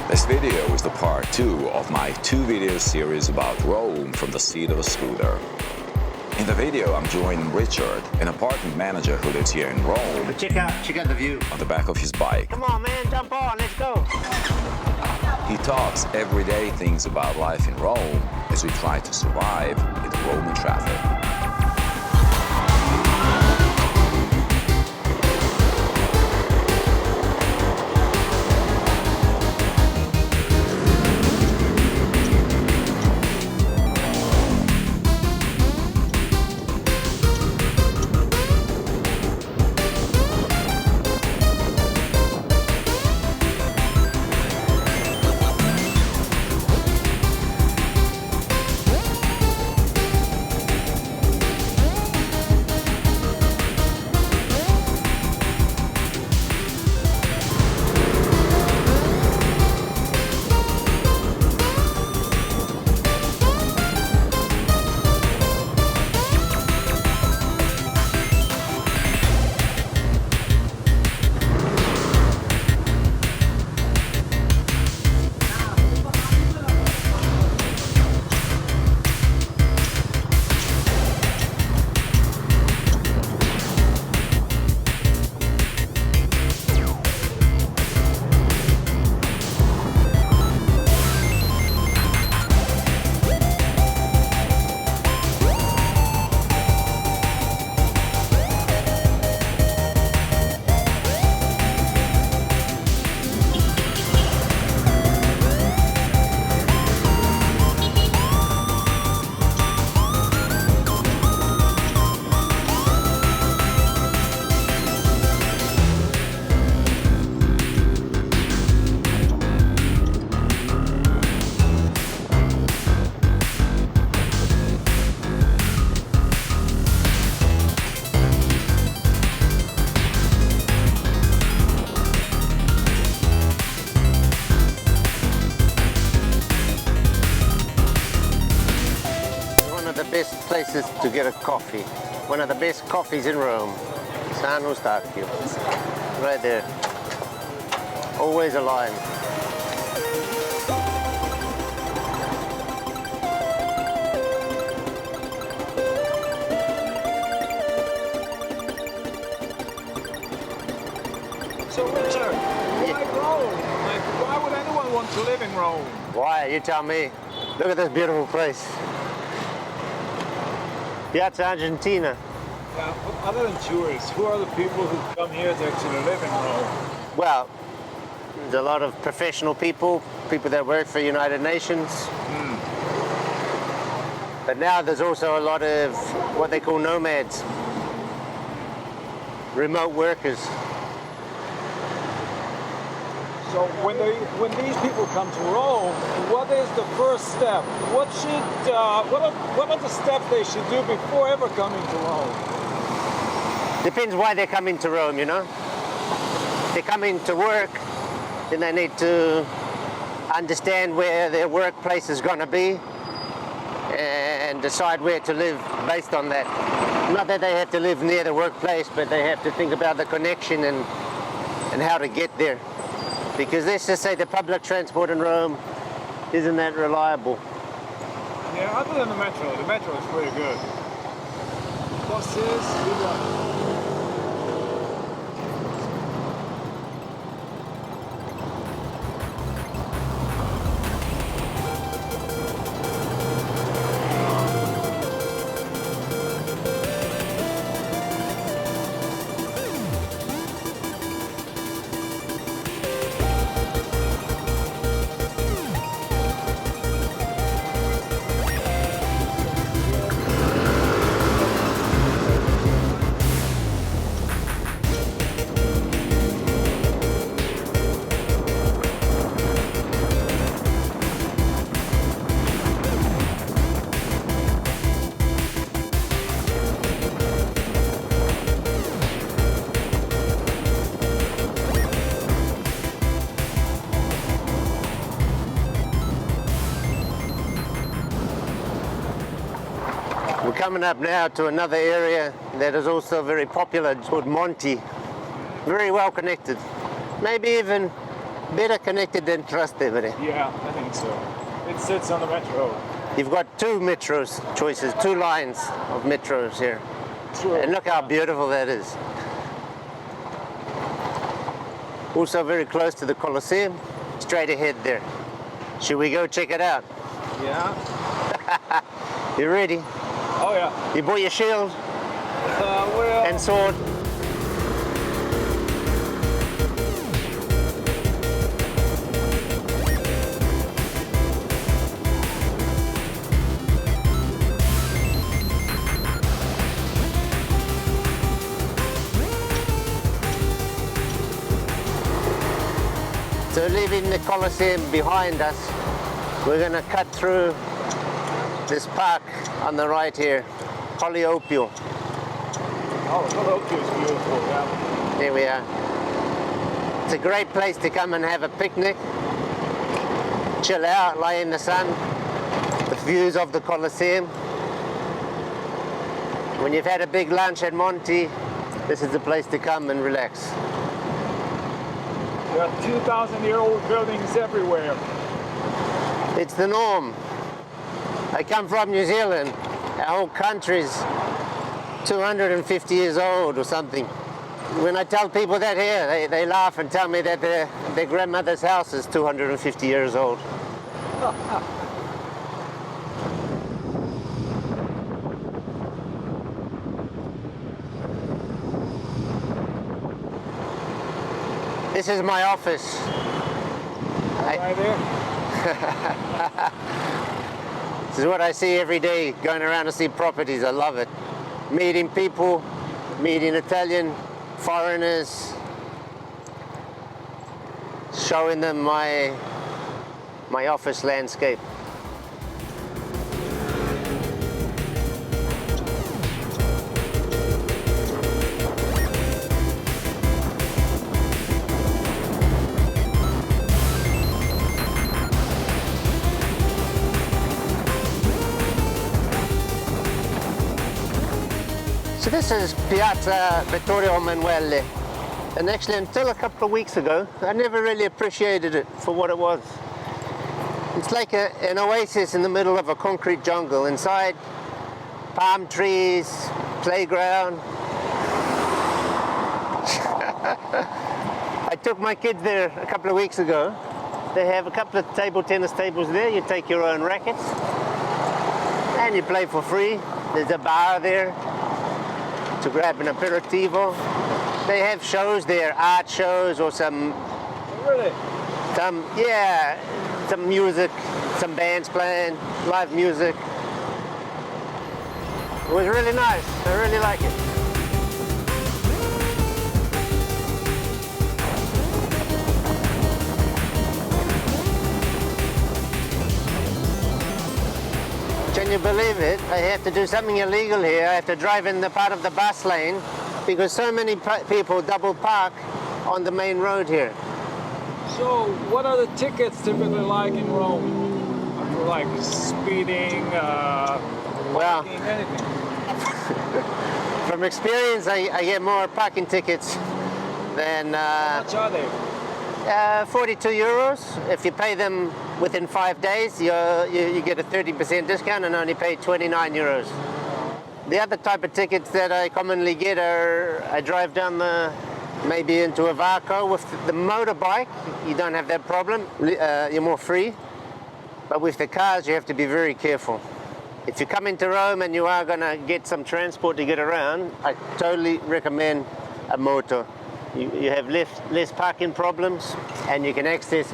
This video is the part 2 of my 2-video series about Rome from the seat of a scooter. In the video, I'm joining Richard, an apartment manager who lives here in Rome. But check out the view. On the back of his bike. Come on, man, jump on, let's go. He talks everyday things about life in Rome as we try to survive in the Roman traffic. Best places to get a coffee. One of the best coffees in Rome. San Eustachio. Right there. Always a line. So Richard, why Rome? Like, why would anyone want to live in Rome? Why? You tell me. Look at this beautiful place. Piazza Argentina. Yeah, but other than tourists, who are the people who come here to actually live in Rome? Well, there's a lot of professional people that work for United Nations. But now there's also a lot of what they call nomads, remote workers. So when these people come to Rome, what is the first step? What are the steps they should do before ever coming to Rome? Depends why they're coming to Rome, you know. They're coming to work, then they need to understand where their workplace is going to be and decide where to live based on that. Not that they have to live near the workplace, but they have to think about the connection and how to get there. Because let's just say the public transport in Rome isn't that reliable. Yeah, other than the metro is pretty good. Buses, good luck. We're coming up now to another area that is also very popular. It's called Monte. Very well connected. Maybe even better connected than Trastevere. Yeah, I think so. It sits on the metro. You've got two metros choices, two lines of metros here. True. And look how beautiful that is. Also very close to the Colosseum, straight ahead there. Should we go check it out? Yeah. You ready? Oh yeah. You bought your shield Well. and sword? So leaving the Colosseum behind us, we're going to cut through this park on the right here, Kolyopio. Oh, Kolyopio is beautiful. Yeah. There we are. It's a great place to come and have a picnic, chill out, lie in the sun, the views of the Colosseum. When you've had a big lunch at Monte, this is the place to come and relax. There are 2,000-year-old buildings everywhere. It's the norm. I come from New Zealand. Our whole country's 250 years old or something. When I tell people that here, they laugh and tell me that their grandmother's house is 250 years old. This is my office. Right there. This is what I see every day, going around to see properties. I love it. Meeting people, meeting Italian foreigners, showing them my office landscape. So this is Piazza Vittorio Emanuele, and actually until a couple of weeks ago I never really appreciated it for what it was. It's like an oasis in the middle of a concrete jungle. Inside, palm trees, playground. I took my kids there a couple of weeks ago. They have a couple of table tennis tables there. You take your own rackets and you play for free. There's a bar there to grab an aperitivo. They have shows there, art shows or some Really? some music, some bands playing, live music. It was really nice. I really like it. Can you believe it? I have to do something illegal here. I have to drive in the part of the bus lane because so many people double park on the main road here. So, what are the tickets typically like in Rome? For like speeding, Well, parking, anything? from experience, I get more parking tickets than How much are they? 42 euros. If you pay them within 5 days, you get a 30% discount and only pay 29 euros. The other type of tickets that I commonly get are, I drive down maybe into a Varco. With the motorbike, you don't have that problem. You're more free. But with the cars, you have to be very careful. If you come into Rome and you are going to get some transport to get around, I totally recommend a motor. You have less parking problems and you can access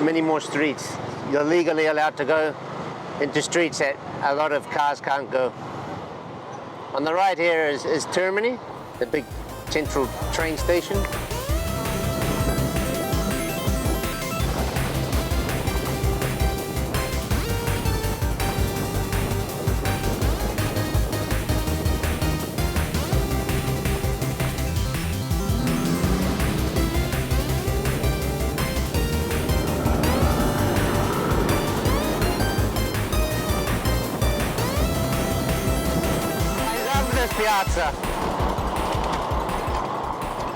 many more streets. You're legally allowed to go into streets that a lot of cars can't go. On the right here is Termini, the big central train station.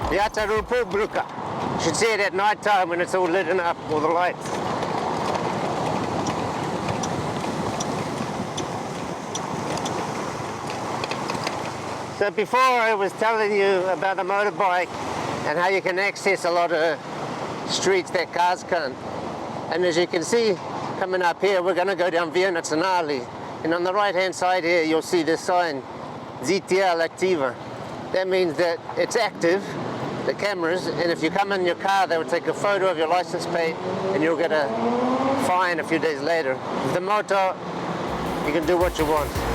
Piazza Repubblica. You should see it at night time when it's all lit up, all the lights. So before I was telling you about the motorbike and how you can access a lot of streets that cars can't. And as you can see, coming up here, we're going to go down Via Nazionale. And on the right-hand side here, you'll see this sign, ZTL Activa. That means that it's active, the cameras, and if you come in your car, they will take a photo of your license plate and you'll get a fine a few days later. With the motor, you can do what you want.